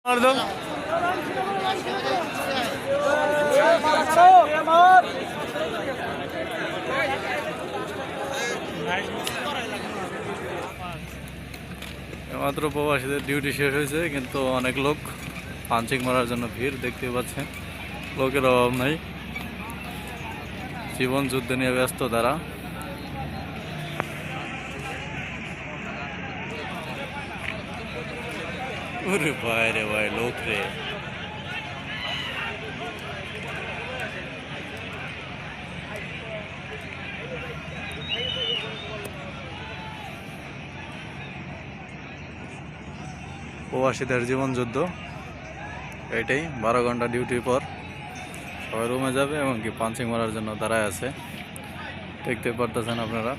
মাত্র প্রবাসীদের ডিউটি শেষ হয়েছে, কিন্তু অনেক লোক পাঞ্চিং মারার জন্য ভিড় দেখতে পাচ্ছেন। লোকের অভাব নাই, জীবন যুদ্ধ নিয়ে ব্যস্ত তারা। ওরে ভাই রে ভাই, লোক রে। প্রবাসীদের জীবন যুদ্ধ এটাই। 12 ঘন্টা ডিউটির পর সবাই রুমে যাবে, এমনকি পাঞ্চিং মারার জন্য দাঁড়ায় আছে, দেখতে পারতেছেন আপনারা।